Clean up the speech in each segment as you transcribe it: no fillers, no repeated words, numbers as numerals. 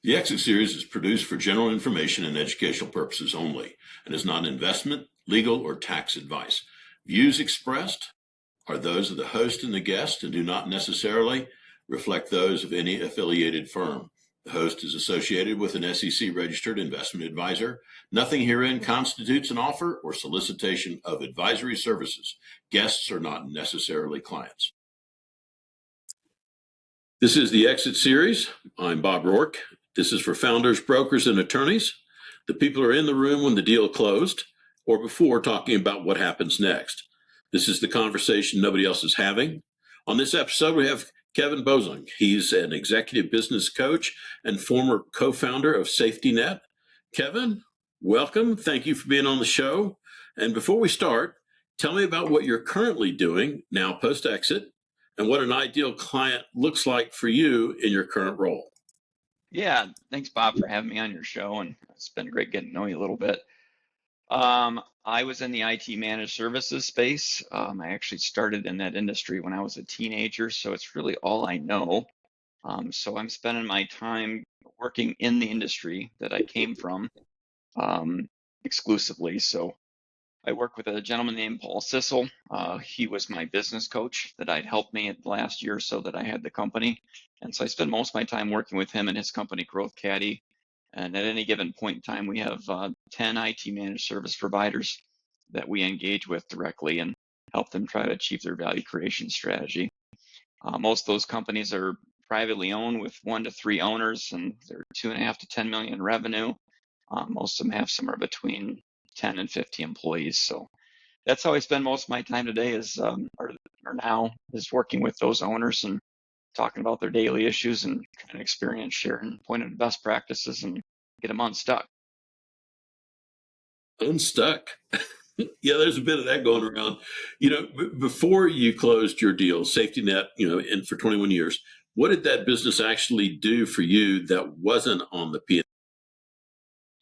The Exit Series is produced for general information and educational purposes only and is not investment, legal, or tax advice. Views expressed are those of the host and the guest and do not necessarily reflect those of any affiliated firm. The host is associated with an SEC-registered investment advisor. Nothing herein constitutes an offer or solicitation of advisory services. Guests are not necessarily clients. This is the Exit Series. I'm Bob Roark. This is for founders, brokers, and attorneys. The people are in the room when the deal closed or before, talking about what happens next. This is the conversation nobody else is having. On this episode, we have Kevin Bozung. He's an executive business coach and former co-founder of SafetyNet. Kevin, welcome. Thank you for being on the show. And before we start, tell me about what you're currently doing now post-exit and what an ideal client looks like for you in your current role. Yeah, thanks, Bob, for having me on your show, and it's been great getting to know you a little bit. I was in the IT managed services space. I actually started in that industry when I was a teenager, so it's really all I know. So I'm spending my time working in the industry that I came from exclusively. So I work with a gentleman named Paul Sissel. He was my business coach that I'd helped me at the last year or so that I had the company. And so I spend most of my time working with him and his company, Growth Caddy. And at any given point in time, we have 10 IT managed service providers that we engage with directly and help them try to achieve their value creation strategy. Most of those companies are privately owned with 1 to 3 owners, and they're 2.5 to 10 million in revenue. Most of them have somewhere between 10 and 50 employees. So that's how I spend most of my time today or now is working with those owners and talking about their daily issues and trying to experience, share, and point out best practices and get them unstuck. Unstuck. Yeah, there's a bit of that going around. Before you closed your deal, SafetyNet, and for 21 years, what did that business actually do for you that wasn't on the P&L?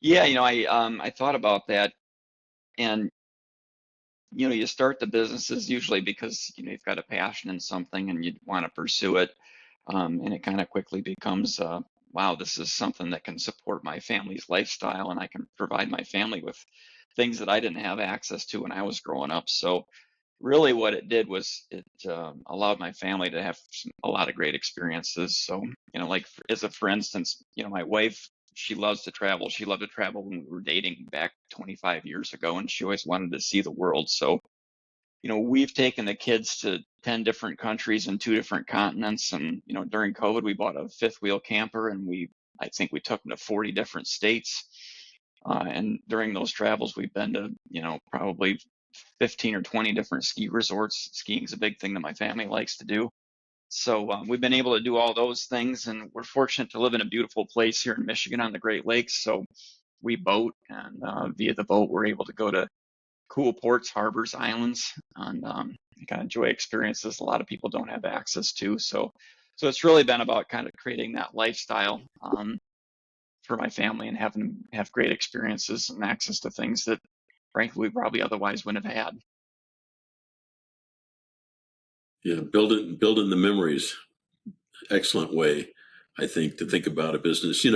Yeah, I thought about that, and you start the businesses usually because you've got a passion in something and you want to pursue it, and it kind of quickly becomes, wow, this is something that can support my family's lifestyle, and I can provide my family with things that I didn't have access to when I was growing up. So really what it did was it allowed my family to have a lot of great experiences. So, like for instance, my wife, she loves to travel. She loved to travel when we were dating back 25 years ago, and she always wanted to see the world. So, we've taken the kids to 10 different countries and 2 different continents. And, during COVID, we bought a 5th-wheel camper, and I think we took them to 40 different states. And during those travels, we've been to, probably 15 or 20 different ski resorts. Skiing is a big thing that my family likes to do. So we've been able to do all those things, and we're fortunate to live in a beautiful place here in Michigan on the Great Lakes. So we boat, and via the boat, we're able to go to cool ports, harbors, islands, and kind of enjoy experiences a lot of people don't have access to. So it's really been about kind of creating that lifestyle for my family and having them have great experiences and access to things that, frankly, we probably otherwise wouldn't have had. Yeah, building the memories. Excellent way, I think, to think about a business.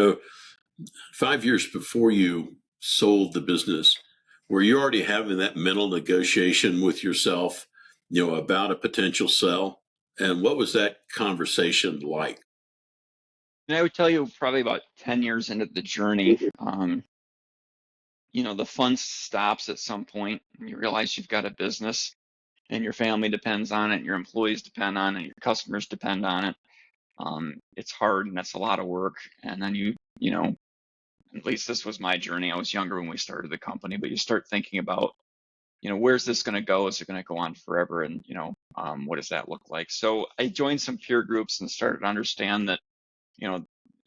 5 years before you sold the business, were you already having that mental negotiation with yourself, about a potential sell? And what was that conversation like? And I would tell you probably about 10 years into the journey, the fun stops at some point and you realize you've got a business and your family depends on it, your employees depend on it, your customers depend on it. It's hard and that's a lot of work. And then at least this was my journey. I was younger when we started the company, but you start thinking about, where's this going to go? Is it going to go on forever? And, what does that look like? So I joined some peer groups and started to understand that,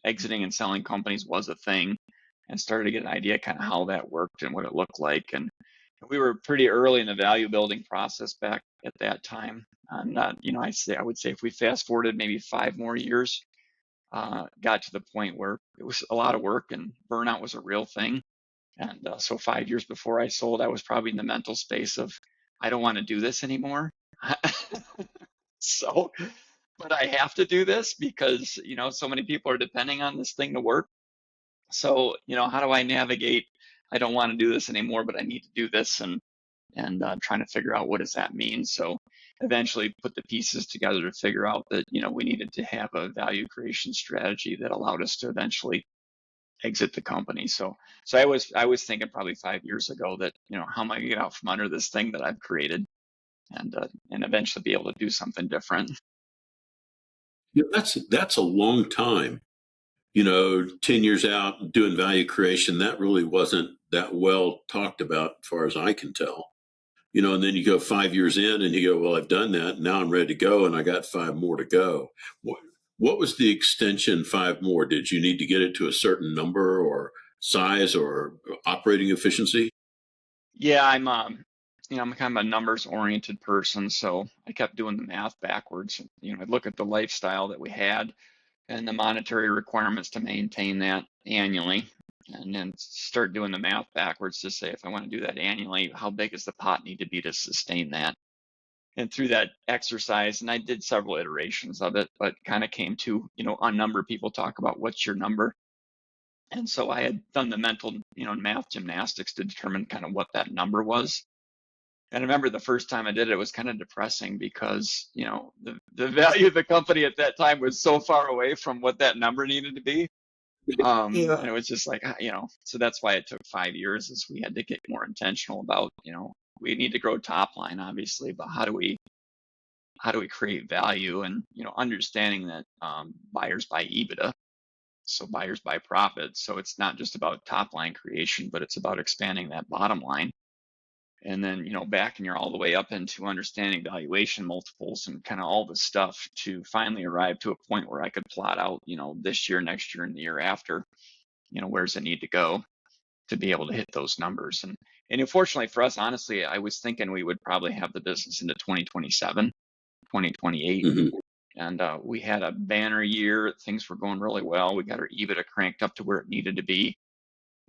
exiting and selling companies was a thing, and started to get an idea kind of how that worked and what it looked like. And we were pretty early in the value building process back at that time. And, I would say if we fast forwarded maybe 5 more years, got to the point where it was a lot of work and burnout was a real thing. And so 5 years before I sold, I was probably in the mental space of, I don't want to do this anymore. But I have to do this because, so many people are depending on this thing to work. So, how do I navigate? I don't want to do this anymore, but I need to do this, and trying to figure out what does that mean. So eventually put the pieces together to figure out that, we needed to have a value creation strategy that allowed us to eventually exit the company. So I was thinking probably 5 years ago that, how am I gonna get out from under this thing that I've created, and eventually be able to do something different. Yeah, that's a long time. 10 years out doing value creation, that really wasn't that well talked about as far as I can tell. And then you go 5 years in and you go, well, I've done that. Now I'm ready to go and I got five more to go. What was the extension five more? Did you need to get it to a certain number or size or operating efficiency? Yeah, I'm kind of a numbers oriented person, so I kept doing the math backwards. I'd look at the lifestyle that we had and the monetary requirements to maintain that annually, and then start doing the math backwards to say, if I want to do that annually, how big does the pot need to be to sustain that? And through that exercise, and I did several iterations of it, but kind of came to, a number. People talk about what's your number. And so I had done the mental, math gymnastics to determine kind of what that number was. And I remember the first time I did it, it was kind of depressing because, the value of the company at that time was so far away from what that number needed to be. Yeah. And it was just like, so that's why it took 5 years, is we had to get more intentional about, we need to grow top line, obviously, but how do we create value? And, understanding that buyers buy EBITDA, so buyers buy profit. So it's not just about top line creation, but it's about expanding that bottom line. And then, backing you're all the way up into understanding valuation multiples and kind of all this stuff to finally arrive to a point where I could plot out, this year, next year, and the year after, where's it need to go to be able to hit those numbers. And unfortunately for us, honestly, I was thinking we would probably have the business into 2027, 2028. Mhm. And we had a banner year. Things were going really well. We got our EBITDA cranked up to where it needed to be.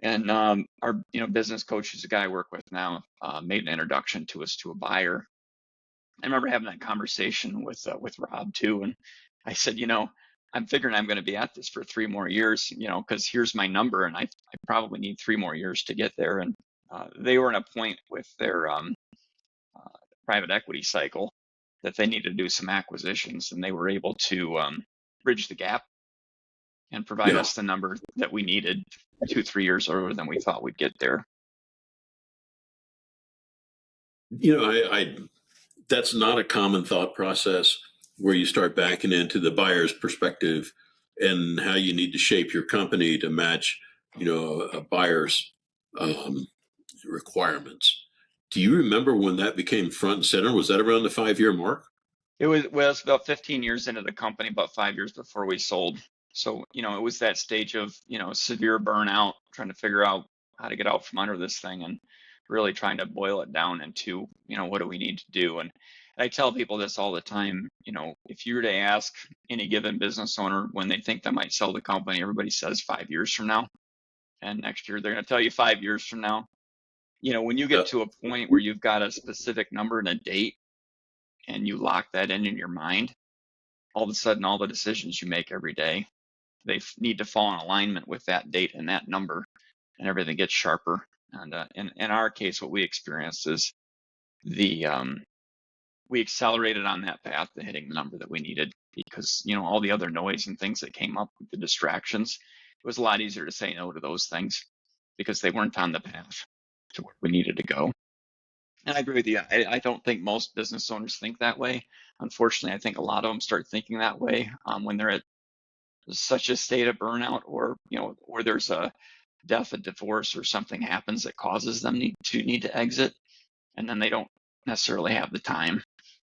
And our business coach, who's a guy I work with now, made an introduction to us to a buyer. I remember having that conversation with Rob too, and I said, I'm figuring I'm going to be at this for 3 more years, because here's my number, and I probably need 3 more years to get there. And they were in a point with their private equity cycle that they needed to do some acquisitions, and they were able to bridge the gap and provide Yeah. us the number that we needed 2-3 years earlier than we thought we'd get there. I that's not a common thought process where you start backing into the buyer's perspective and how you need to shape your company to match, a buyer's um, requirements. Do you remember when that became front and center? Was that around the 5 year mark? It was about 15 years into the company, about 5 years before we sold. So, it was that stage of, severe burnout, trying to figure out how to get out from under this thing, and really trying to boil it down into, what do we need to do? And I tell people this all the time, if you were to ask any given business owner when they think they might sell the company, everybody says 5 years from now. And next year they're going to tell you 5 years from now. When you Yeah. get to a point where you've got a specific number and a date, and you lock that in your mind, all of a sudden, all the decisions you make every day, they need to fall in alignment with that date and that number, and everything gets sharper. And in our case, what we experienced is the we accelerated on that path to hitting the number that we needed, because all the other noise and things that came up with the distractions, it was a lot easier to say no to those things because they weren't on the path to where we needed to go. And I agree with you. I don't think most business owners think that way. Unfortunately, I think a lot of them start thinking that way when they're at such a state of burnout, or there's a death, a divorce, or something happens that causes them to need to exit, and then they don't necessarily have the time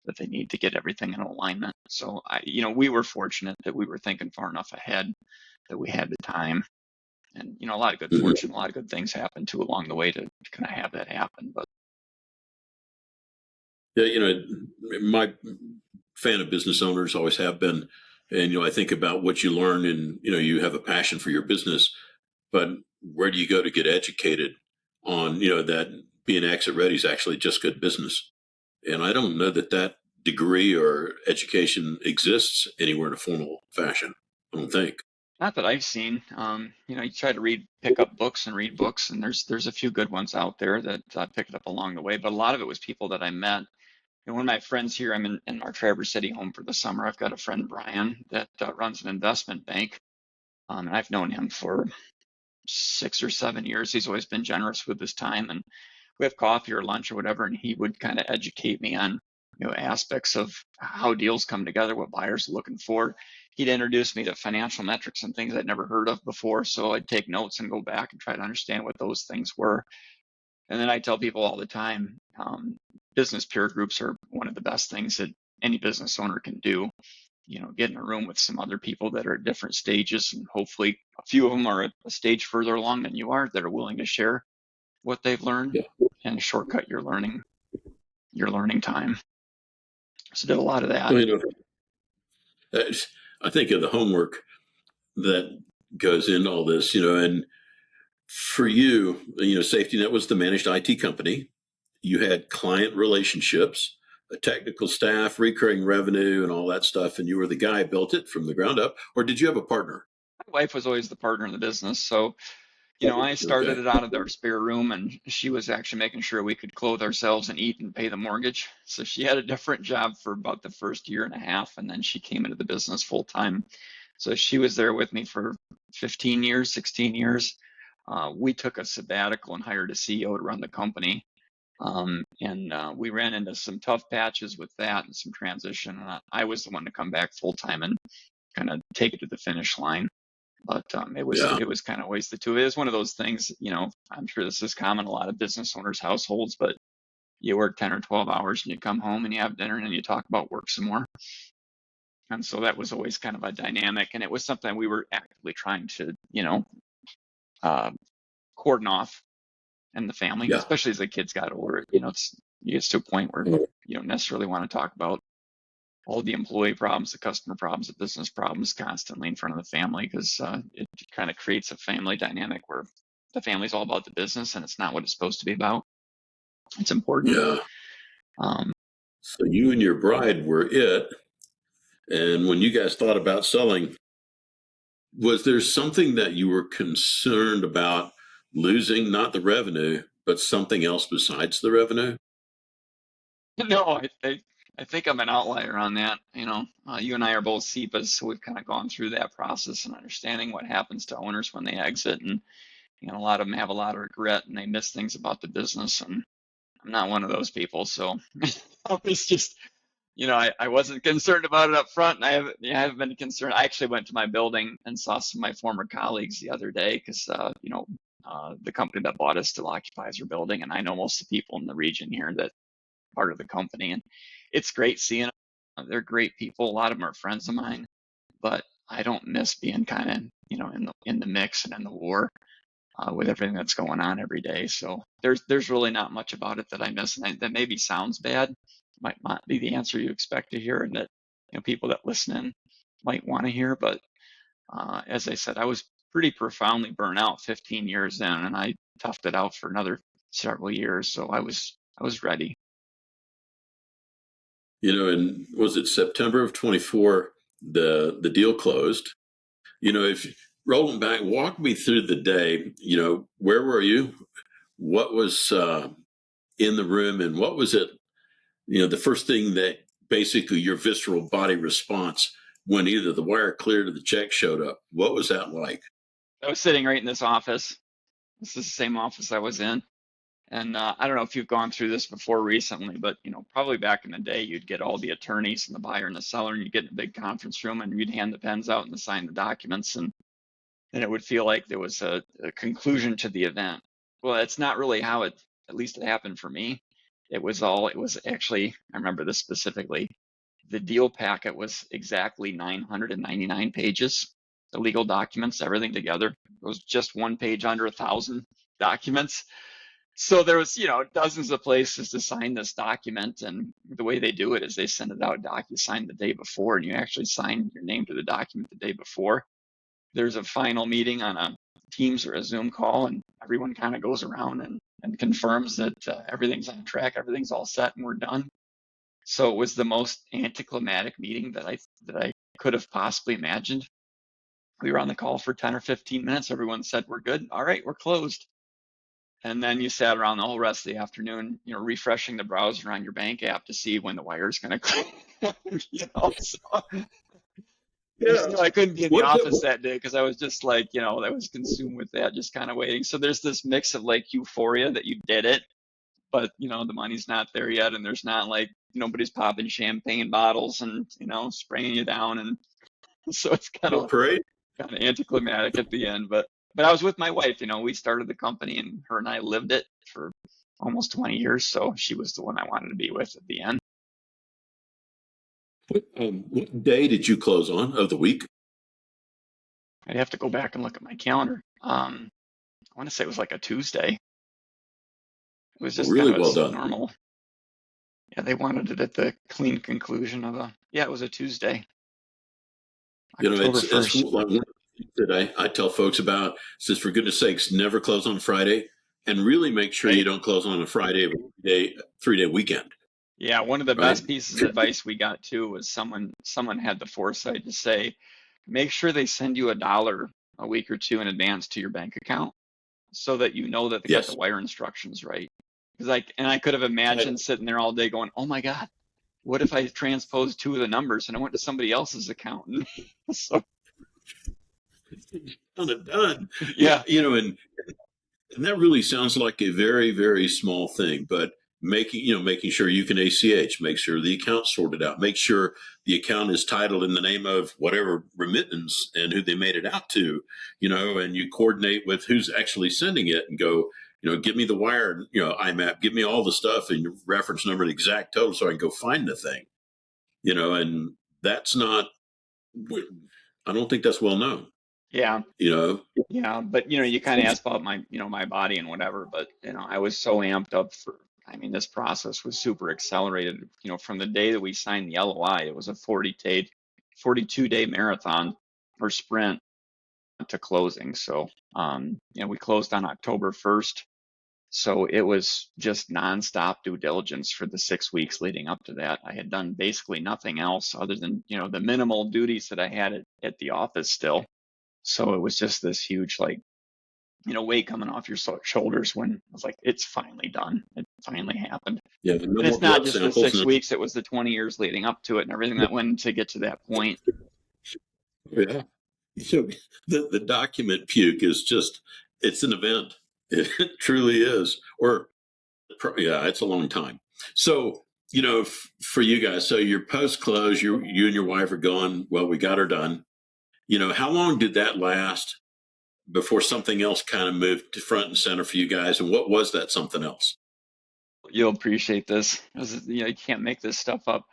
that they need to get everything in alignment. So we were fortunate that we were thinking far enough ahead that we had the time, and a lot of good Mhm. fortune, a lot of good things happened too along the way to kind of have that happen. But Yeah, my fan of business owners, always have been. And, I think about what you learn and, you have a passion for your business, but where do you go to get educated on, that being exit ready is actually just good business? And I don't know that degree or education exists anywhere in a formal fashion. I don't think. Not that I've seen. You try to pick up books and read books, and there's a few good ones out there that I picked up along the way. But a lot of it was people that I met. And one of my friends here, I'm in our Traverse City home for the summer. I've got a friend, Brian, that runs an investment bank. And I've known him for 6 or 7 years. He's always been generous with his time, and we have coffee or lunch or whatever, and he would kind of educate me on aspects of how deals come together, what buyers are looking for. He'd introduce me to financial metrics and things I'd never heard of before, so I'd take notes and go back and try to understand what those things were. And then I tell people all the time, business peer groups are one of the best things that any business owner can do. Get in a room with some other people that are at different stages, and hopefully a few of them are at a stage further along than you are, that are willing to share what they've learned Yeah. and shortcut your learning time. So did a lot of that. Well, I think of the homework that goes into all this, and for you, SafetyNet was the managed IT company. You had client relationships, a technical staff, recurring revenue, and all that stuff. And you were the guy who built it from the ground up. Or did you have a partner? My wife was always the partner in the business. So, I started Okay. it out of our spare room, and she was actually making sure we could clothe ourselves and eat and pay the mortgage. So she had a different job for about the first year and a half, and then she came into the business full time. So she was there with me for 15 years, 16 years. We took a sabbatical and hired a CEO to run the company. And we ran into some tough patches with that and some transition. And I was the one to come back full time and kind of take it to the finish line. But Yeah. it was kind of always the two. It was one of those things. I'm sure this is common in a lot of business owners' households, but you work 10 or 12 hours and you come home and you have dinner and you talk about work some more. And so that was always kind of a dynamic, and it was something we were actively trying to, uh, cordon off in the family, Yeah. especially as the kids got older. You get to a point where you don't necessarily want to talk about all the employee problems, the customer problems, the business problems constantly in front of the family, because it kind of creates a family dynamic where the family's all about the business and it's not what it's supposed to be about. It's important. Yeah. Um, So you and your bride were it. And when you guys thought about selling, was there something that you were concerned about losing, not the revenue, but something else besides the revenue? no, I think I'm an outlier on that. You and I are both CEPAs, so we've kind of gone through that process and understanding what happens to owners when they exit. And a lot of them have a lot of regret and they miss things about the business. And I'm not one of those people. So I was just, I wasn't concerned about it up front, and I haven't been concerned. I actually went to my building and saw some of my former colleagues the other day because, the company that bought us still occupies our building, and I know most of the people in the region here that are part of the company, and it's great seeing them. They're great people. A lot of them are friends of mine, but I don't miss being kind of, in the mix and in the war. With everything that's going on every day. So there's really not much about it that I miss, and that maybe sounds bad, might not be the answer you expect to hear, and that people that listen in might want to hear. But as I said, I was pretty profoundly burnt out 15 years in, and I toughed it out for another several years. So I was ready. And was it September of 24, the deal closed? If rolling back, walk me through the day, where were you? What was in the room, and what was it, the first thing that basically your visceral body response when either the wire cleared or the check showed up? What was that like? I was sitting right in this office. This is the same office I was in. And I don't know if you've gone through this before recently, but probably back in the day, you'd get all the attorneys and the buyer and the seller, and you'd get in a big conference room, and you'd hand the pens out and sign the documents, and then it would feel like there was a conclusion to the event. Well, it's not really how at least it happened for me. It was actually, I remember this specifically. The deal packet was exactly 999 pages, the legal documents, everything together. It was just one page under 1,000 documents. So there was, dozens of places to sign this document, and the way they do it is they send it out DocuSign the day before, and you actually sign your name to the document the day before. There's a final meeting on a Teams or a Zoom call, and everyone kind of goes around and confirms that everything's on track, everything's all set, and we're done. So it was the most anticlimactic meeting that I could have possibly imagined. We were on the call for 10 or 15 minutes. Everyone said, we're good. All right, we're closed. And then you sat around the whole rest of the afternoon, refreshing the browser on your bank app to see when the wire's going to close. So Yeah. I couldn't be in the What, office that day because I was just like, I was consumed with that, just kind of waiting. So there's this mix of like euphoria that you did it, but the money's not there yet, and there's not like nobody's popping champagne bottles and spraying you down, and so it's kind no of parade? anticlimactic at the end. But I was with my wife. We started the company, and her and I lived it for almost 20 years, so she was the one I wanted to be with at the end. What day did you close on of the week? I'd have to go back and look at my calendar. I want to say it was like a Tuesday. It was just Really kind of well a done. normal. Yeah, they wanted it at the clean conclusion of it was a Tuesday. October It's 1st. like one of the things that I tell folks about. Says, for goodness sakes, never close on Friday, and really make sure you Right? don't close on a Friday of a 3-day weekend. Yeah, one of the Right? best pieces of advice we got too was someone had the foresight to say, make sure they send you $1 a week or two in advance to your bank account so that that they got the Yes. wire instructions right. Because I could have imagined sitting there all day going, oh my God, what if I transposed 2 of the numbers and I went to somebody else's account? So Done. yeah, And that really sounds like a very, very small thing, but making sure you can ACH, make sure the account's sorted out, make sure the account is titled in the name of whatever remittance and who they made it out to, and you coordinate with who's actually sending it and go, give me the wire, IMAP, give me all the stuff and your reference number and exact total so I can go find the thing, and that's not, I don't think that's well known, yeah. you know? Yeah, but you kind of asked about my body and whatever, but I was so amped up this process was super accelerated. From the day that we signed the LOI, it was a 42-day marathon or sprint to closing. So, we closed on October 1st. So it was just nonstop due diligence for the 6 weeks leading up to that. I had done basically nothing else other than, the minimal duties that I had at the office still. So it was just this huge, like, weight coming off your shoulders when I was like, it's finally done. It finally happened. Yeah, no And more it's not blood just the samples. 6 weeks, it was the 20 years leading up to it and everything that went to get to that point. Yeah. So the document puke is just, it's an event. It truly is. Yeah, it's a long time. So, for you guys, so you're post close, you and your wife are going, well, we got her done. How long did that last before something else kind of moved to front and center for you guys? And what was that something else? You'll appreciate this. You can't make this stuff up.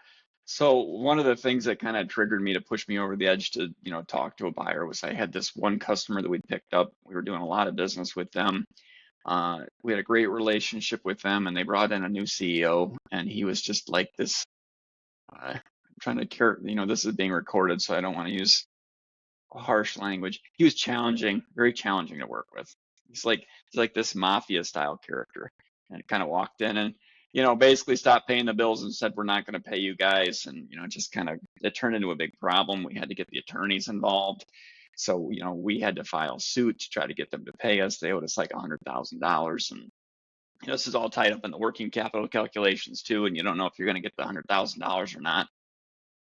So one of the things that kind of triggered me to push me over the edge to, talk to a buyer was I had this one customer that we picked up. We were doing a lot of business with them. We had a great relationship with them, and they brought in a new CEO, and he was just like this. I'm trying to care, this is being recorded, so I don't want to use harsh language. He was challenging, very challenging to work with. He's like this mafia style character, and kind of walked in and basically stopped paying the bills and said, we're not going to pay you guys, and just kind of it turned into a big problem. We had to get the attorneys involved. So, we had to file suit to try to get them to pay us. They owed us like $100,000. And, this is all tied up in the working capital calculations too. And you don't know if you're going to get the $100,000 or not.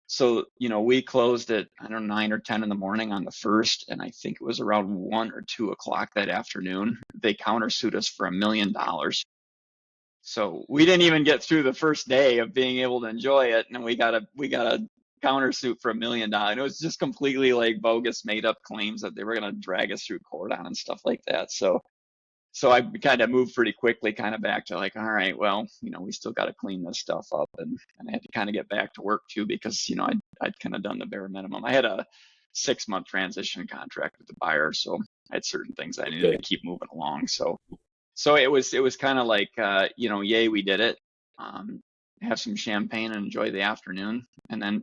So, we closed at, I don't know, 9 or 10 in the morning on the 1st. And I think it was around 1 or 2 o'clock that afternoon. They countersued us for $1 million. So we didn't even get through the first day of being able to enjoy it. And we got a countersuit for $1 million. And it was just completely like bogus, made up claims that they were going to drag us through court on and stuff like that. So I kind of moved pretty quickly, kind of back to like, all right, well, we still got to clean this stuff up, and I had to kind of get back to work too because I'd kind of done the bare minimum. I had a 6-month transition contract with the buyer, so I had certain things I needed to keep moving along. So it was kind of like, yay, we did it. Have some champagne and enjoy the afternoon, and then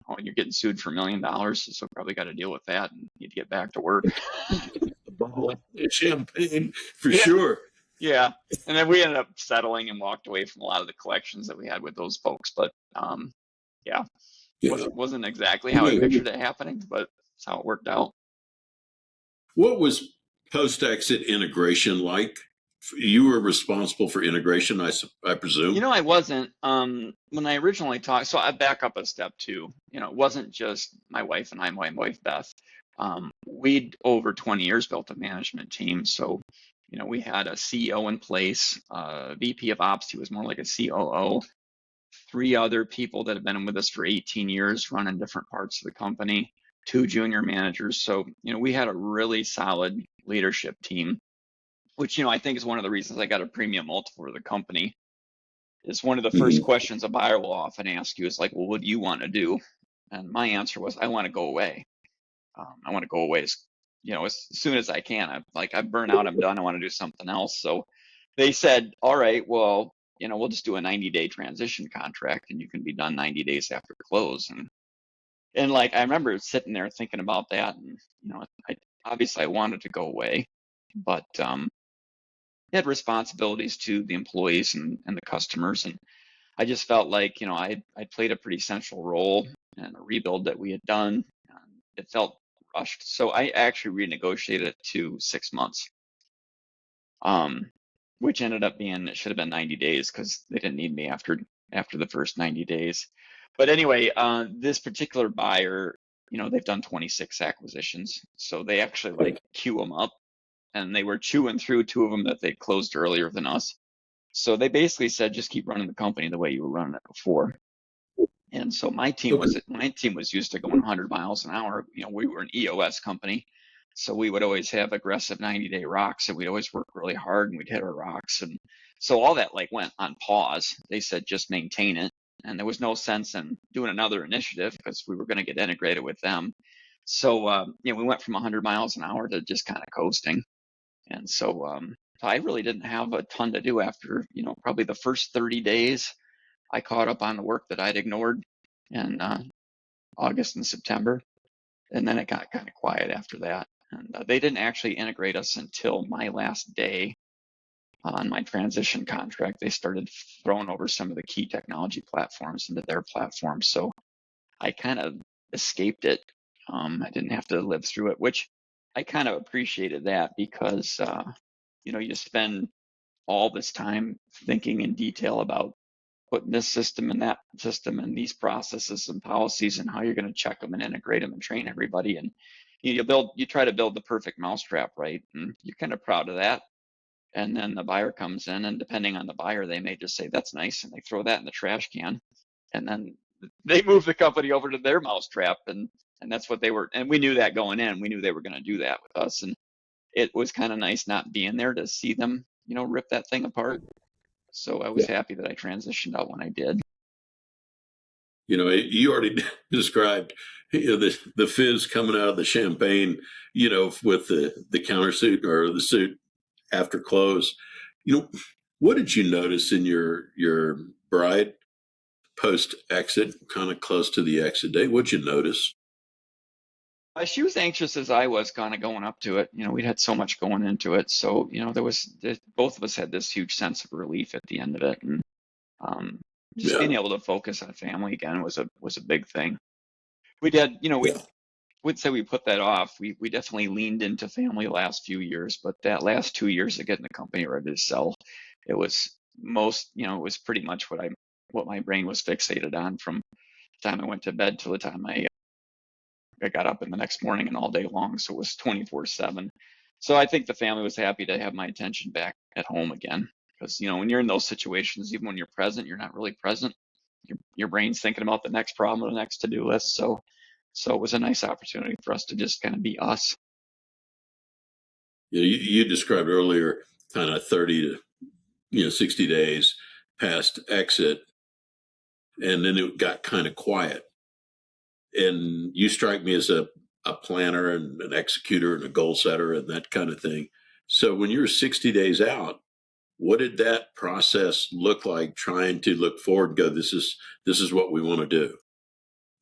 oh, you're getting sued for $1 million, so probably got to deal with that and need to get back to work. Champagne for sure. Yeah, and then we ended up settling and walked away from a lot of the collections that we had with those folks. But yeah, wasn't exactly how I pictured it happening, but it's how it worked out. What was post-exit integration like? You were responsible for integration, I presume. I wasn't. When I originally talked, so I back up a step too. It wasn't just my wife and I, my wife Beth. We'd over 20 years built a management team. So, we had a CEO in place, VP of Ops, he was more like a COO, three other people that have been with us for 18 years running different parts of the company, two junior managers. So, we had a really solid leadership team, which, I think is one of the reasons I got a premium multiple for the company. Is one of the first Mhm. questions a buyer will often ask you is like, well, what do you want to do? And my answer was, I want to go away. I want to go away as soon as I can. I've burned out. I'm done. I want to do something else. So they said, all right, well, we'll just do a 90-day transition contract, and you can be done 90 days after close. And like I remember sitting there thinking about that, and obviously I wanted to go away, but had responsibilities to the employees and the customers, and I just felt like, I played a pretty central role in a rebuild that we had done. It felt rushed. So I actually renegotiated it to 6 months, um, which ended up being, it should have been 90 days because they didn't need me after the first 90 days. But anyway, this particular buyer, they've done 26 acquisitions. So they actually like queue them up, and they were chewing through two of them that they closed earlier than us. So they basically said, just keep running the company the way you were running it before. And so my team Okay. was used to going 100 miles an hour. We were an EOS company, so we would always have aggressive 90-day rocks, and we'd always work really hard, and we'd hit our rocks. And so all that like went on pause. They said just maintain it, and there was no sense in doing another initiative because we were going to get integrated with them. So we went from 100 miles an hour to just kind of coasting. And so I really didn't have a ton to do after probably the first 30 days. I caught up on the work that I'd ignored in August and September, and then it got kind of quiet after that. And they didn't actually integrate us until my last day on my transition contract. They started throwing over some of the key technology platforms into their platform, so I kind of escaped it. I didn't have to live through it, which I kind of appreciated that because you spend all this time thinking in detail about putting this system and that system and these processes and policies and how you're going to check them and integrate them and train everybody. And you try to build the perfect mousetrap, right? And you're kind of proud of that. And then the buyer comes in, and depending on the buyer, they may just say, that's nice, and they throw that in the trash can. And then they move the company over to their mousetrap. And that's what they were. And we knew that going in. We knew they were going to do that with us. And it was kind of nice not being there to see them, rip that thing apart. So I was Yeah. happy that I transitioned out when I did. You already described the fizz coming out of the champagne, with the countersuit or the suit after close. What did you notice in your bride post exit, kind of close to the exit date? What'd you notice? She was anxious as I was kind of going up to it. We'd had so much going into it. So, both of us had this huge sense of relief at the end of it. And um, just Yeah. being able to focus on family again was a big thing. We did, we Yeah. would say we put that off. We definitely leaned into family the last few years, but that last 2 years of getting the company ready to sell, it was it was pretty much what my brain was fixated on from the time I went to bed till the time I got up in the next morning and all day long. So it was 24/7. So I think the family was happy to have my attention back at home again. Because, when you're in those situations, even when you're present, you're not really present. Your brain's thinking about the next problem or the next to-do list. So it was a nice opportunity for us to just kind of be us. You described earlier kind of 30 to 60 days past exit, and then it got kind of quiet. And you strike me as a planner and an executor and a goal setter and that kind of thing. So when you're 60 days out, what did that process look like, trying to look forward and go, this is what we want to do?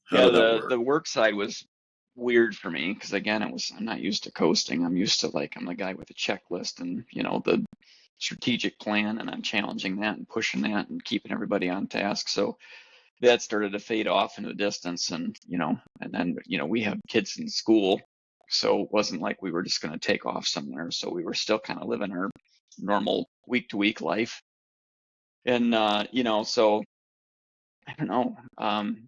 How Yeah, did that the work? work side was weird for me because again, I'm not used to coasting. I'm used to like I'm the guy with the checklist and the strategic plan, and I'm challenging that and pushing that and keeping everybody on task. So that started to fade off into the distance, and then we have kids in school, So it wasn't like we were just going to take off somewhere. So we were still kind of living our normal week to week life. And, so I don't know,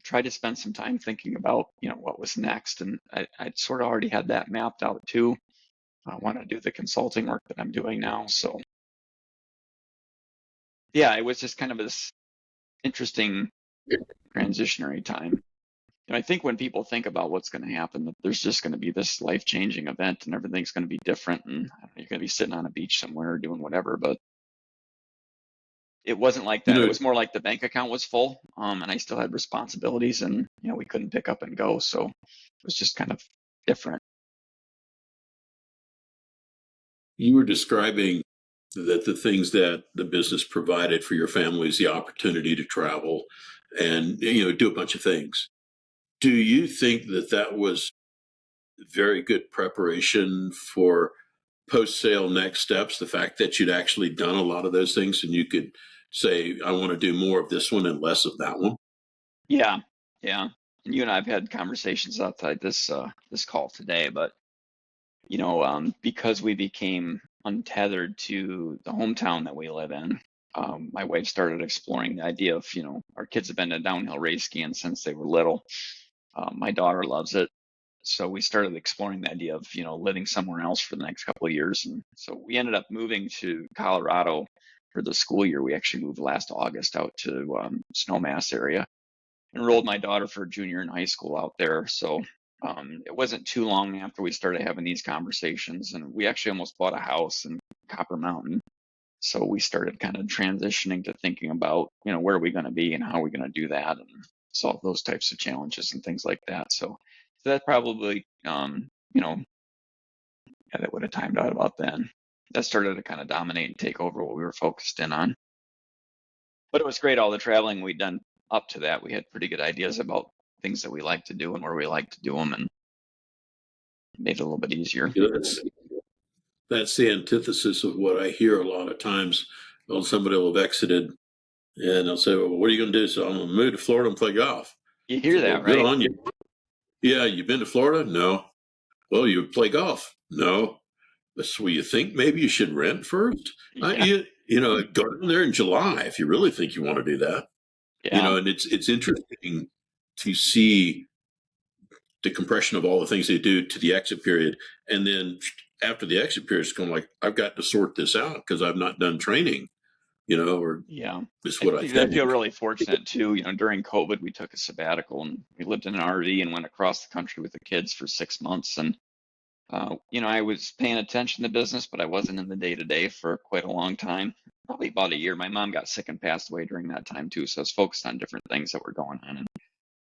tried to spend some time thinking about, what was next. And I'd sort of already had that mapped out too. I want to do the consulting work that I'm doing now. So yeah, it was just kind of this interesting transitionary time. And I think when people think about what's going to happen, that there's just going to be this life-changing event and everything's going to be different, and I don't know, you're going to be sitting on a beach somewhere doing whatever. But it wasn't like You that. It know, was more like the bank account was full, and I still had responsibilities, and we couldn't pick up and go. So it was just kind of different. you were describing that the things that the business provided for your family is the opportunity to travel and do a bunch of things. Do you think that that was very good preparation for post-sale next steps, the fact that you'd actually done a lot of those things and you could say, I want to do more of this one and less of that one? Yeah, yeah. And you and I have had conversations outside this call today, but because we became untethered to the hometown that we live in, my wife started exploring the idea of, our kids have been to downhill race skiing since they were little. My daughter loves it. So we started exploring the idea of, living somewhere else for the next couple of years. And so we ended up moving to Colorado for the school year. We actually moved last August out to Snowmass area. Enrolled my daughter for junior in high school out there. So it wasn't too long after we started having these conversations, and we actually almost bought a house in Copper Mountain. So we started kind of transitioning to thinking about, where are we going to be and how are we going to do that and solve those types of challenges and things like that. So that probably, yeah, that would have timed out about then. That started to kind of dominate and take over what we were focused in on. But it was great, all the traveling we'd done up to that. We had pretty good ideas about things that we like to do and where we like to do them, and it made it a little bit easier. That's the antithesis of what I hear a lot of times. Well, somebody will have exited and they'll say, well, what are you going to do? So I'm going to move to Florida and play golf. You hear So, well, that, good right? on you. Yeah, you've been to Florida? No. Well, you play golf? No. So you think maybe you should rent first? Yeah, Go down there in July if you really think you want to do that. yeah, And it's interesting to see the compression of all the things they do to the exit period. And then after the exit period, it's going like, I've got to sort this out because I've not done training, or yeah. is I what I think I feel think. really fortunate too. During COVID, we took a sabbatical and we lived in an RV and went across the country with the kids for 6 months. And I was paying attention to business, but I wasn't in the day to day for quite a long time, probably about a year. My mom got sick and passed away during that time too. So I was focused on different things that were going on. And,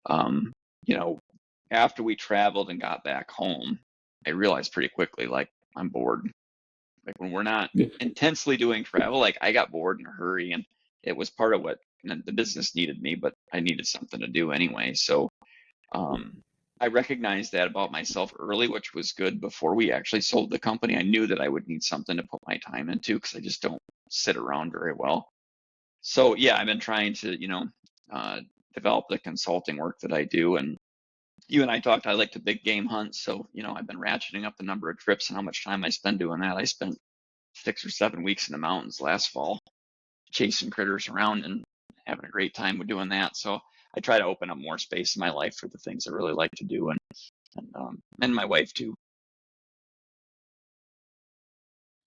um, you know, after we traveled and got back home, I realized pretty quickly, like, I'm bored. Like when we're not intensely doing travel, like I got bored in a hurry, and it was part of what the business needed me, but I needed something to do anyway. So I recognized that about myself early, which was good before we actually sold the company. I knew that I would need something to put my time into because I just don't sit around very well. So yeah, I've been trying to, uh, develop the consulting work that I do. And you and I talked, I like to big game hunt. So, I've been ratcheting up the number of trips and how much time I spend doing that. I spent 6 or 7 weeks in the mountains last fall, chasing critters around and having a great time with doing that. So I try to open up more space in my life for the things I really like to do, and my wife too.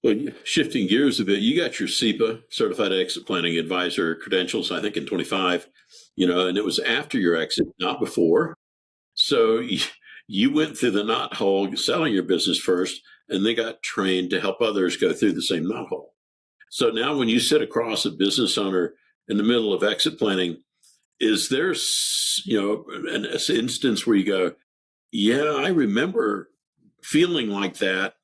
Well, shifting gears a bit, you got your CEPA, Certified Exit Planning Advisor credentials, I think in 25, and it was after your exit, not before. So you went through the knothole selling your business first, and they got trained to help others go through the same knothole. So now when you sit across a business owner in the middle of exit planning, is there, an instance where you go, yeah, I remember feeling like that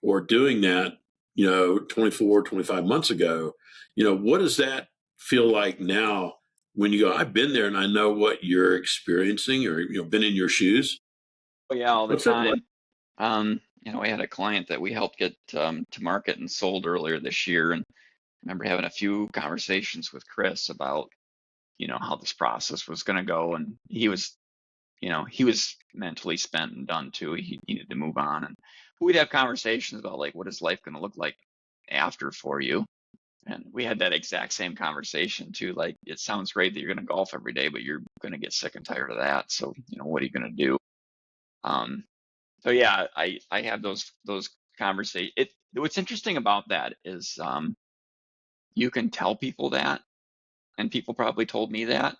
or doing that, 24, 25 months ago. What does that feel like now when you go, I've been there and I know what you're experiencing or, been in your shoes? Oh yeah, all the What's that like? time. We had a client that we helped get to market and sold earlier this year, and I remember having a few conversations with Chris about, how this process was going to go, and he was he was mentally spent and done too. He needed to move on, and we'd have conversations about like, what is life going to look like after for you? And we had that exact same conversation too. Like, it sounds great that you're going to golf every day, but you're going to get sick and tired of that. So, what are you going to do? So yeah, I have those conversations. What's interesting about that is you can tell people that, and people probably told me that,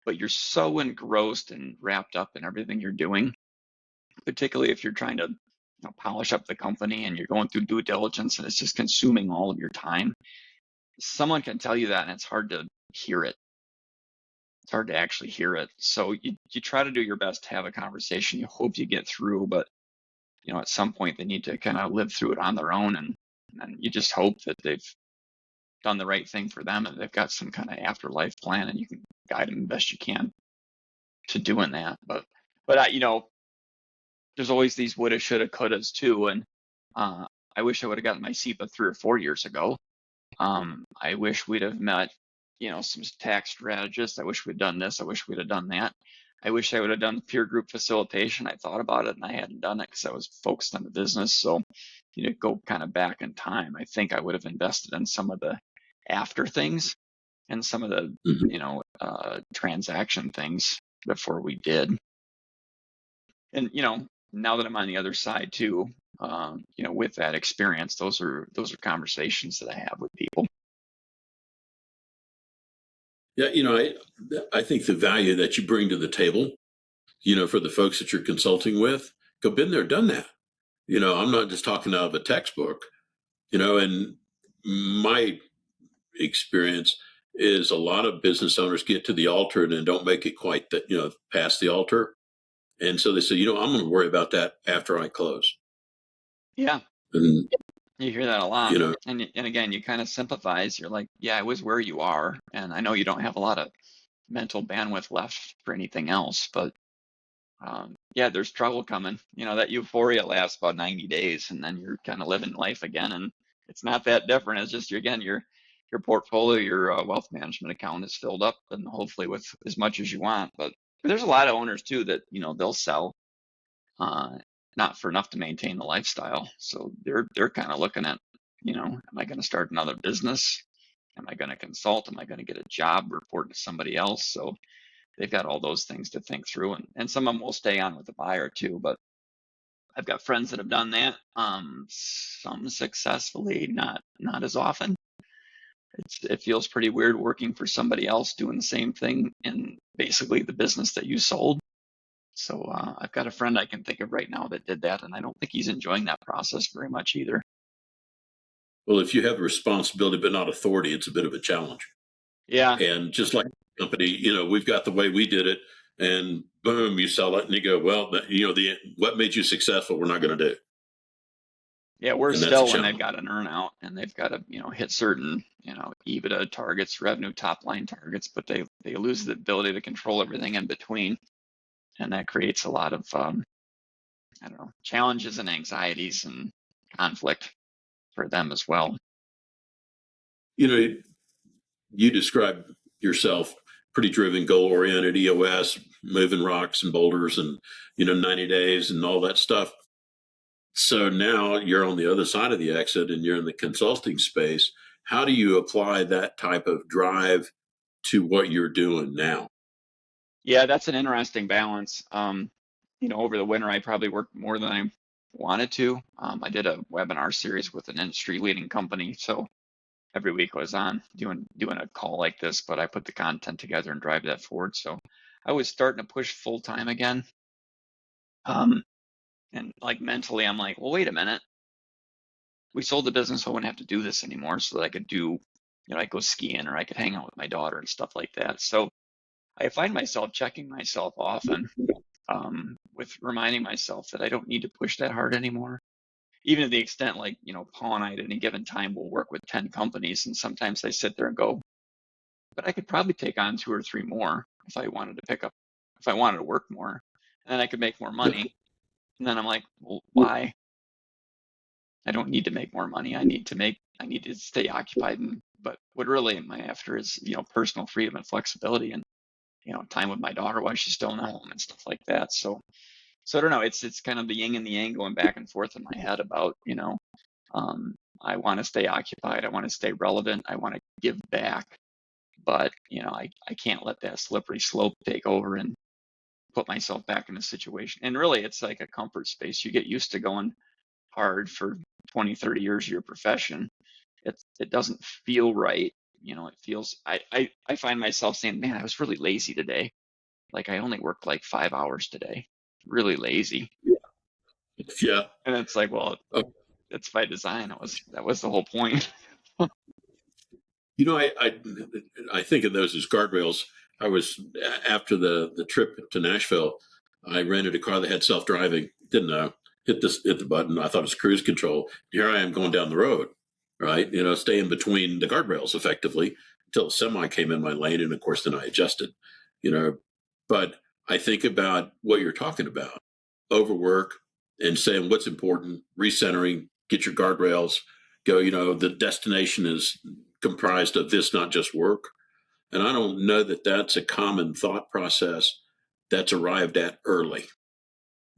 but you're so engrossed and wrapped up in everything you're doing, particularly if you're trying to polish up the company and you're going through due diligence and it's just consuming all of your time. Someone can tell you that, and it's hard to hear it. It's hard to actually hear it. So you try to do your best to have a conversation. You hope you get through, but at some point they need to kind of live through it on their own, and you just hope that they've done the right thing for them and they've got some kind of afterlife plan, and you can guide them the best you can to doing that. But there's always these woulda, shoulda, couldas too, and I wish I would have gotten my CEPA 3 or 4 years ago. I wish we'd have met, some tax strategists. I wish we'd done this. I wish we'd have done that. I wish I would have done peer group facilitation. I thought about it and I hadn't done it because I was focused on the business. So, go kind of back in time. I think I would have invested in some of the after things and some of the, transaction things before we did. And, now that I'm on the other side too, with that experience, those are conversations that I have with people. Yeah, I think the value that you bring to the table, for the folks that you're consulting with, go been there, done that. I'm not just talking out of a textbook, and my experience is a lot of business owners get to the altar and then don't make it quite that, past the altar. And so they say, I'm going to worry about that after I close. Yeah. And, you hear that a lot. And again, you kind of sympathize. You're like, yeah, I was where you are. And I know you don't have a lot of mental bandwidth left for anything else, but yeah, there's trouble coming. That euphoria lasts about 90 days and then you're kind of living life again. And it's not that different. It's just, again, your portfolio, your wealth management account is filled up, and hopefully with as much as you want. But there's a lot of owners too that, they'll sell not for enough to maintain the lifestyle. So they're kind of looking at, am I going to start another business? Am I going to consult? Am I going to get a job, report to somebody else? So they've got all those things to think through, and some of them will stay on with the buyer too. But I've got friends that have done that. Some successfully, not as often. It feels pretty weird working for somebody else doing the same thing in basically the business that you sold. So I've got a friend I can think of right now that did that, and I don't think he's enjoying that process very much either. Well, if you have responsibility but not authority, it's a bit of a challenge. Yeah. And just like the company, we've got the way we did it, and boom, you sell it, and you go, well, what made you successful, we're not going to do. Yeah, we're still when they've got an earnout and they've got to, hit certain, EBITDA targets, revenue top line targets, but they lose the ability to control everything in between. And that creates a lot of, challenges and anxieties and conflict for them as well. You describe yourself pretty driven, goal-oriented, EOS, moving rocks and boulders and, 90 days and all that stuff. So now you're on the other side of the exit and you're in the consulting space. How do you apply that type of drive to what you're doing now? Yeah, that's an interesting balance. Over the winter, I probably worked more than I wanted to. I did a webinar series with an industry leading company. So every week I was on doing a call like this, but I put the content together and drive that forward. So I was starting to push full time again. And like mentally, I'm like, well, wait a minute. We sold the business, so I wouldn't have to do this anymore, so that I could do, I go skiing or I could hang out with my daughter and stuff like that. So I find myself checking myself often with reminding myself that I don't need to push that hard anymore. Even to the extent like, Paul and I at any given time will work with 10 companies. And sometimes I sit there and go, but I could probably take on 2 or 3 more if I wanted to work more, and then I could make more money. And then I'm like, well, why? I don't need to make more money. I need to stay occupied. But what really am I after is, personal freedom and flexibility. And, time with my daughter while she's still in the home and stuff like that. So I don't know. It's kind of the yin and the yang going back and forth in my head about, I want to stay occupied. I want to stay relevant. I want to give back, but I can't let that slippery slope take over and put myself back in a situation. And really, it's like a comfort space. You get used to going hard for 20, 30 years of your profession. It doesn't feel right. It feels, I find myself saying, man, I was really lazy today. Like I only worked like 5 hours today. Really lazy. Yeah. And it's like, well, it's by design. That was the whole point. I think of those as guardrails. I was after the trip to Nashville. I rented a car that had self-driving. Didn't know. Hit the button. I thought it was cruise control. Here I am going down the road, right? Staying between the guardrails effectively until a semi came in my lane, and of course then I adjusted. But I think about what you're talking about: overwork and saying what's important, recentering, get your guardrails, go. The destination is comprised of this, not just work. And I don't know that that's a common thought process that's arrived at early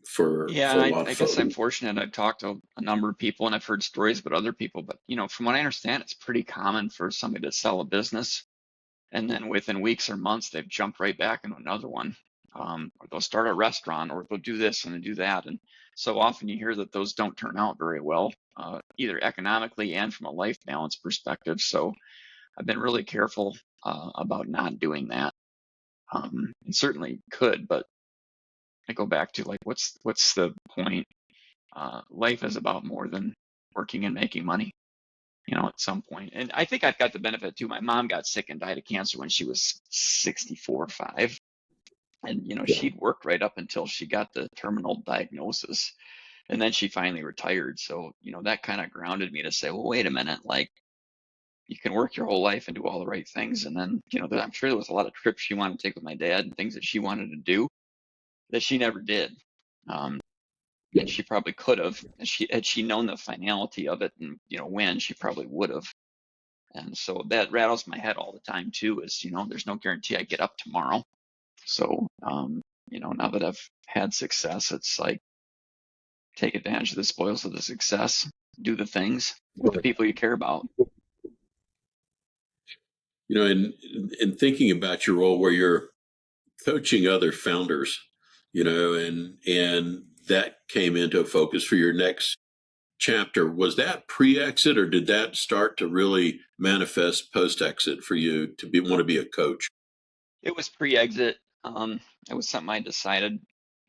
for Yeah, a and lot I of guess folks. I'm fortunate. I've talked to a number of people and I've heard stories about other people, but from what I understand, it's pretty common for somebody to sell a business and then within weeks or months they've jumped right back into another one. Or they'll start a restaurant or they'll do this and do that. And so often you hear that those don't turn out very well, either economically and from a life balance perspective. So I've been really careful about not doing that. And certainly could, but I go back to like, what's the point? Life is about more than working and making money, at some point. And I think I've got the benefit too. My mom got sick and died of cancer when she was 64 or 5. And, Yeah. she'd worked right up until she got the terminal diagnosis. And then she finally retired. So, that kind of grounded me to say, well, wait a minute, like you can work your whole life and do all the right things. And then, I'm sure there was a lot of trips she wanted to take with my dad and things that she wanted to do that she never did. Yeah. And she probably could have. Had she known the finality of it and when, she probably would have. And so that rattles my head all the time too. Is there's no guarantee I get up tomorrow. So now that I've had success, it's like take advantage of the spoils of the success, do the things with the people you care about. In thinking about your role where you're coaching other founders, and that came into focus for your next chapter. Was that pre-exit, or did that start to really manifest post-exit for you to want to be a coach? It was pre-exit. It was something I decided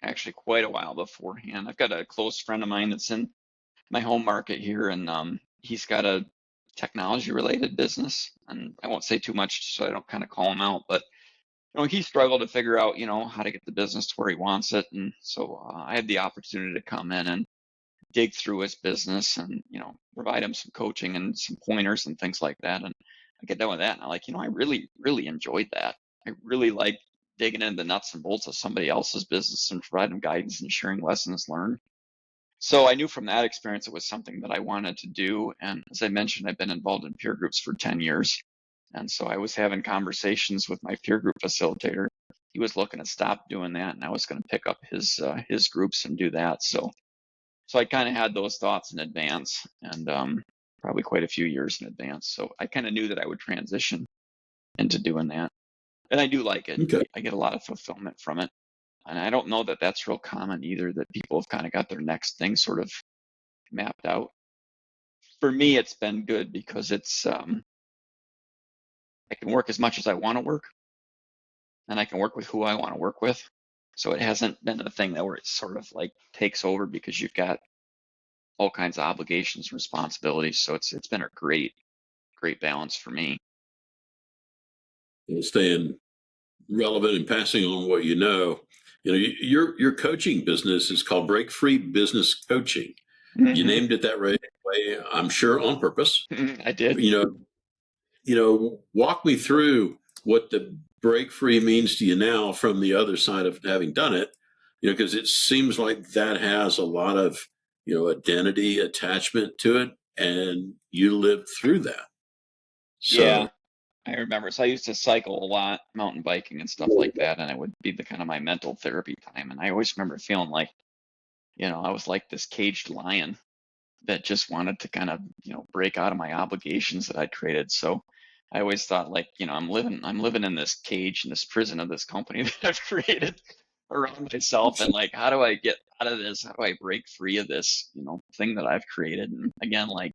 actually quite a while beforehand. I've got a close friend of mine that's in my home market here, and he's got a technology-related business. And I won't say too much so I don't kind of call him out, but he struggled to figure out, how to get the business to where he wants it. And so I had the opportunity to come in and dig through his business and, provide him some coaching and some pointers and things like that. And I get done with that. And I really, really enjoyed that. I really like digging into the nuts and bolts of somebody else's business and providing guidance and sharing lessons learned. So I knew from that experience it was something that I wanted to do. And as I mentioned, I've been involved in peer groups for 10 years. And so I was having conversations with my peer group facilitator. He was looking to stop doing that, and I was going to pick up his groups and do that. So I kind of had those thoughts in advance, and probably quite a few years in advance. So I kind of knew that I would transition into doing that, and I do like it. Okay. I get a lot of fulfillment from it. And I don't know that that's real common either, that people have kind of got their next thing sort of mapped out. For me, it's been good because it's I can work as much as I want to work, and I can work with who I want to work with. So it hasn't been a thing that where it sort of like takes over because you've got all kinds of obligations and responsibilities. So it's been a great balance for me. Staying relevant and passing on what you know. Your coaching business is called Break Free Business Coaching. You named it that right way, I'm sure on purpose. I did. Walk me through what the break free means to you now from the other side of having done it. Because it seems like that has a lot of identity attachment to it, and you lived through that. Yeah, So I remember. So I used to cycle a lot, mountain biking and stuff like that, and it would be the kind of my mental therapy time. And I always remember feeling like, I was like this caged lion that just wanted to kind of, break out of my obligations that I'd created. So I always thought like, I'm living in this cage, in this prison of this company that I've created around myself. And like, how do I get out of this? How do I break free of this, thing that I've created? And again, like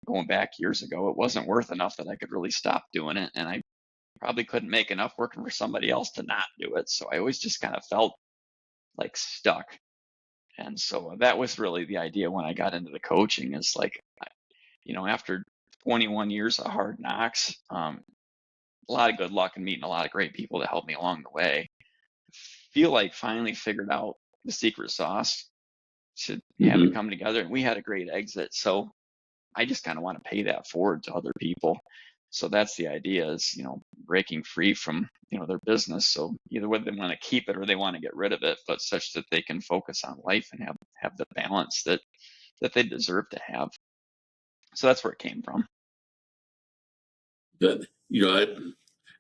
going back years ago, it wasn't worth enough that I could really stop doing it. And I probably couldn't make enough working for somebody else to not do it. So I always just kind of felt like stuck. And so that was really the idea when I got into the coaching is like, after 21 years of hard knocks, a lot of good luck and meeting a lot of great people that helped me along the way, feel like finally figured out the secret sauce to have it come together. And we had a great exit. So I just kind of want to pay that forward to other people. So that's the idea is, breaking free from, their business. So either whether they want to keep it or they want to get rid of it, but such that they can focus on life and have the balance that they deserve to have. So that's where it came from. That,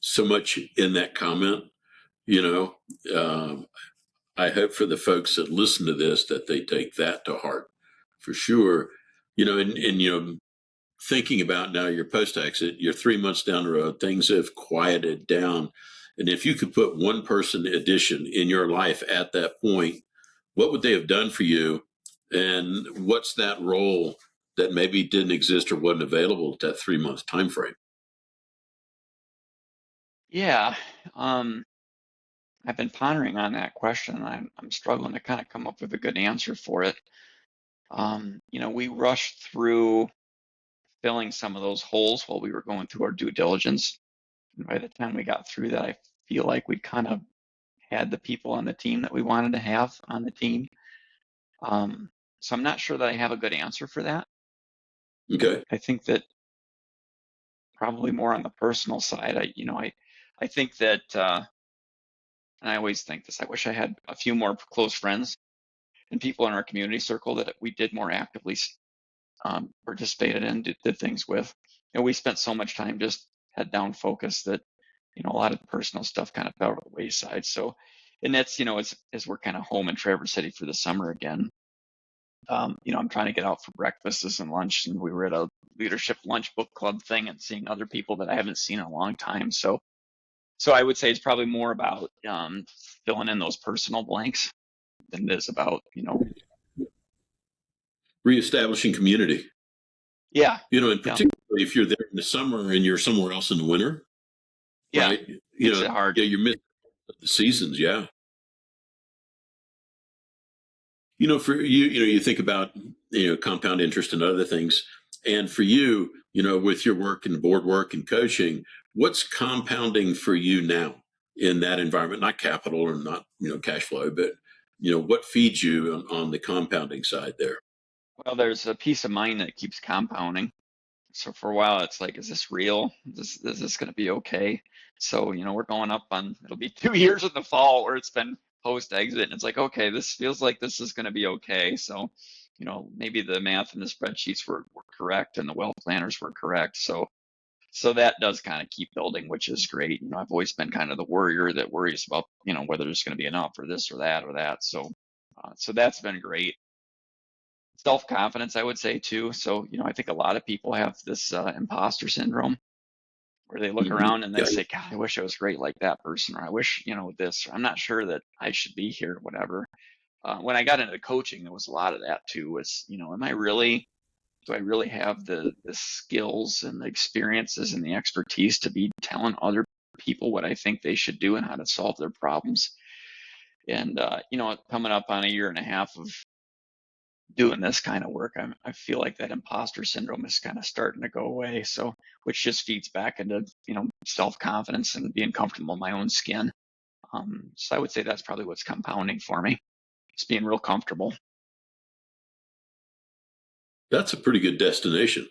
so much in that comment, I hope for the folks that listen to this that they take that to heart for sure. And thinking about now your post exit, you're 3 months down the road, things have quieted down. And if you could put one person addition in your life at that point, what would they have done for you? And what's that role that maybe didn't exist or wasn't available at that 3 month time frame? Yeah. I've been pondering on that question. I'm struggling to kind of come up with a good answer for it. We rushed through filling some of those holes while we were going through our due diligence. And by the time we got through that, I feel like we kind of had the people on the team that we wanted to have on the team. So I'm not sure that I have a good answer for that. Okay. I think that probably more on the personal side. I think that, and I always think this, I wish I had a few more close friends and people in our community circle that we did more actively participated in, did things with. We spent so much time just head down focused that, a lot of the personal stuff kind of fell to the wayside. So, and that's, as we're kind of home in Traverse City for the summer again, I'm trying to get out for breakfasts and lunch, and we were at a leadership lunch book club thing and seeing other people that I haven't seen in a long time. So I would say it's probably more about filling in those personal blanks than it is about, Reestablishing community. Yeah. And particularly if you're there in the summer and you're somewhere else in the winter, Yeah. right? Makes it hard. Yeah, you're missing the seasons. Yeah. For you, you think about, compound interest and other things. And for you, with your work and board work and coaching, what's compounding for you now in that environment? Not capital or not, cash flow, but, what feeds you on the compounding side there? Well, there's a peace of mind that keeps compounding. So for a while, it's like, is this real? Is this going to be okay? So, we're going up on, it'll be 2 years in the fall where it's been post exit. And it's like, okay, this feels like this is going to be okay. So, maybe the math and the spreadsheets were correct and the wealth planners were correct. So that does kind of keep building, which is great. I've always been kind of the worrier that worries about, whether there's going to be enough or this or that or that. So, so that's been great. Self-confidence, I would say too. So, I think a lot of people have this imposter syndrome where they look around and they say, God, I wish I was great like that person, or I wish, this, or I'm not sure that I should be here, whatever. When I got into coaching, there was a lot of that too, was, do I really have the skills and the experiences and the expertise to be telling other people what I think they should do and how to solve their problems? And, coming up on a year and a half of doing this kind of work, I feel like that imposter syndrome is kind of starting to go away. So, which just feeds back into, self-confidence and being comfortable in my own skin. So I would say that's probably what's compounding for me. It's being real comfortable. That's a pretty good destination.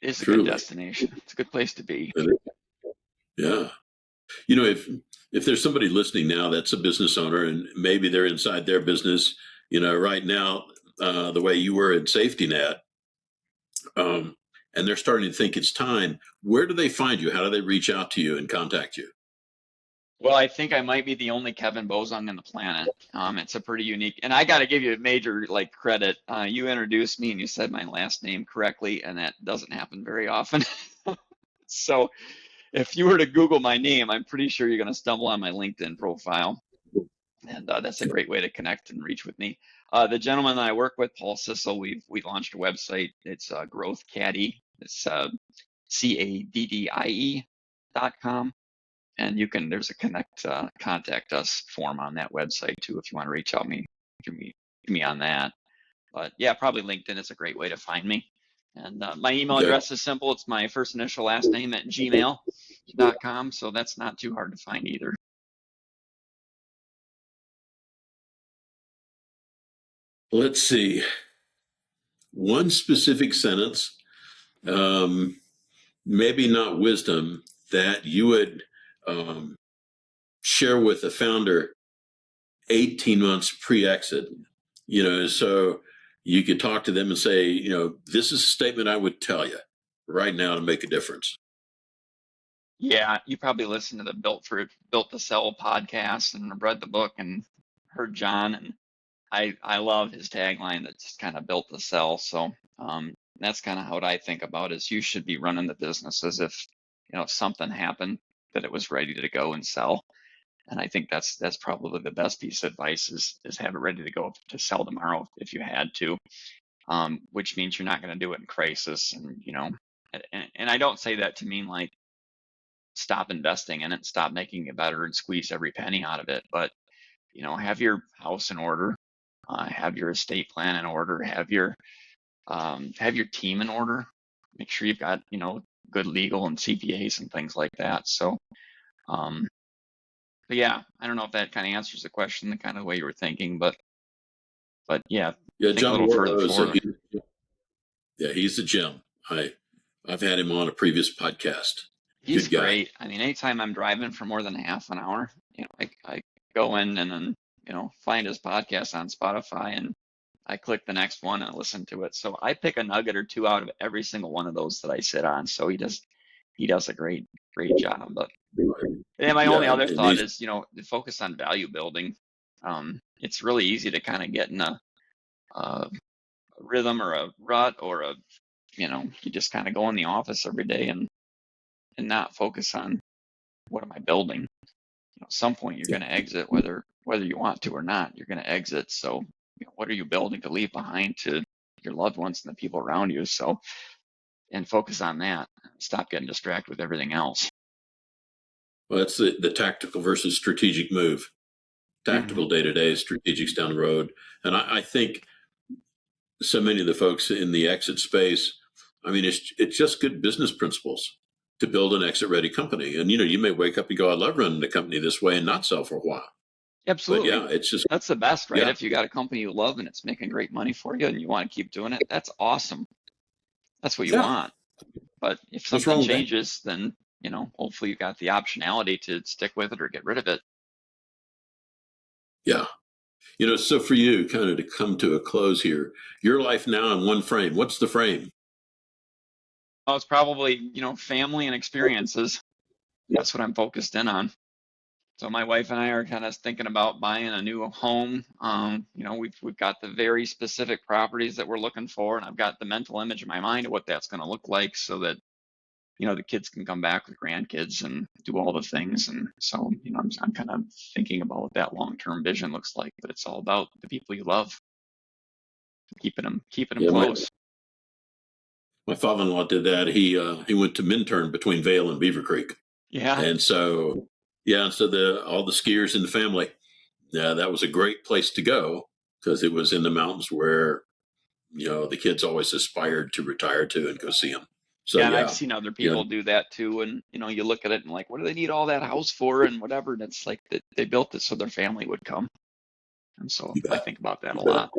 It is a good destination. It's a good place to be. Yeah. If there's somebody listening now that's a business owner and maybe they're inside their business, right now, the way you were at SafetyNet, and they're starting to think it's time, where do they find you? How do they reach out to you and contact you? Well, I think I might be the only Kevin Bozung on the planet. It's a pretty unique, and I got to give you a major credit. You introduced me and you said my last name correctly, and that doesn't happen very often. So if you were to Google my name, I'm pretty sure you're going to stumble on my LinkedIn profile, and that's a great way to connect and reach with me. The gentleman that I work with, Paul Sissel, we launched a website. It's Growth Caddy. It's CADDIE.com. And there's a contact us form on that website too if you want to reach out to me on that. But yeah, probably LinkedIn is a great way to find me. And my email address is simple. It's my first initial last name at gmail.com. So that's not too hard to find either. Let's see. One specific sentence, maybe not wisdom, that you would share with a founder 18 months pre-exit, so you could talk to them and say, this is a statement I would tell you right now to make a difference. Yeah, you probably listened to the Built to Sell podcast and read the book and heard John, and I love his tagline that's kind of built to sell. So that's kind of how I think about it, is you should be running the business as if, if something happened, that it was ready to go and sell. And I think that's probably the best piece of advice is have it ready to go to sell tomorrow if you had to, which means you're not going to do it in crisis. And I don't say that to mean like stop investing in it, stop making it better and squeeze every penny out of it. But, have your house in order, have your estate plan in order, have your team in order, make sure you've got, good legal and CPAs and things like that. So, but yeah, I don't know if that kind of answers the question, the kind of way you were thinking, but yeah, think John a little further Warlow, forward. he's a gem. I've had him on a previous podcast. He's Good guy. great. I mean, anytime I'm driving for more than half an hour, I go in and then, find his podcast on Spotify and I click the next one and listen to it. So I pick a nugget or two out of every single one of those that I sit on. So he does a great job. But and my only other thought is, to focus on value building. It's really easy to kind of get in a rhythm or a rut or you just kind of go in the office every day and not focus on what am I building. At some point you're going to exit, whether you want to or not, you're going to exit. So what are you building to leave behind to your loved ones and the people around you? So, and focus on that. Stop getting distracted with everything else. Well, that's the tactical versus strategic move. Tactical day-to-day, strategics down the road. And I think so many of the folks in the exit space, I mean, it's just good business principles to build an exit-ready company. And, you may wake up and go, I love running the company this way and not sell for a while. Absolutely. But yeah, it's just. That's the best, right? Yeah. If you got a company you love and it's making great money for you and you want to keep doing it, that's awesome. That's what you want. But if something changes, then, hopefully you've got the optionality to stick with it or get rid of it. Yeah. So for you, kind of to come to a close here, your life now in one frame, what's the frame? Oh, it's probably, family and experiences. That's what I'm focused in on. So my wife and I are kind of thinking about buying a new home. We've got the very specific properties that we're looking for, and I've got the mental image in my mind of what that's going to look like, so that the kids can come back with grandkids and do all the things. And so I'm kind of thinking about what that long-term vision looks like. But it's all about the people you love, keeping them close. My father-in-law did that. He went to Minturn between Vail and Beaver Creek. Yeah. And so. Yeah, so all the skiers in the family, that was a great place to go because it was in the mountains where, the kids always aspired to retire to and go see them. So, yeah, and I've seen other people do that too. And, you look at it and like, what do they need all that house for and whatever? And it's like they built it so their family would come. And so I think about that a lot.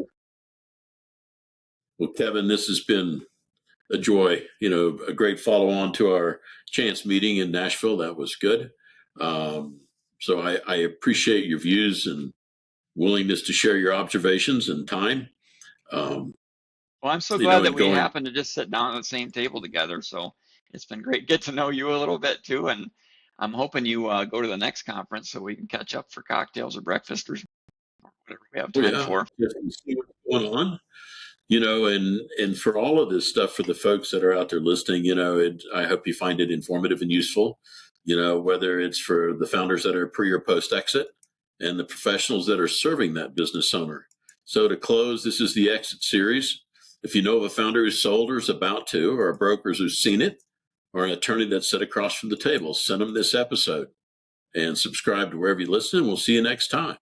Well, Kevin, this has been a joy, a great follow-on to our chance meeting in Nashville. That was good. So I appreciate your views and willingness to share your observations and time. Well, I'm so you glad know, that and we going, happened to just sit down at the same table together. So it's been great get to know you a little bit too, and I'm hoping you go to the next conference so we can catch up for cocktails or breakfast or whatever we have oh time yeah, for. just to see what's going on, you know, and for all of this stuff, for the folks that are out there listening, you know, I hope you find it informative and useful, you know, whether it's for the founders that are pre or post exit and the professionals that are serving that business owner. So to close, this is the exit series. If you know of a founder who's sold or is about to, or a broker who's seen it, or an attorney that's sat across from the table, send them this episode and subscribe to wherever you listen. We'll see you next time.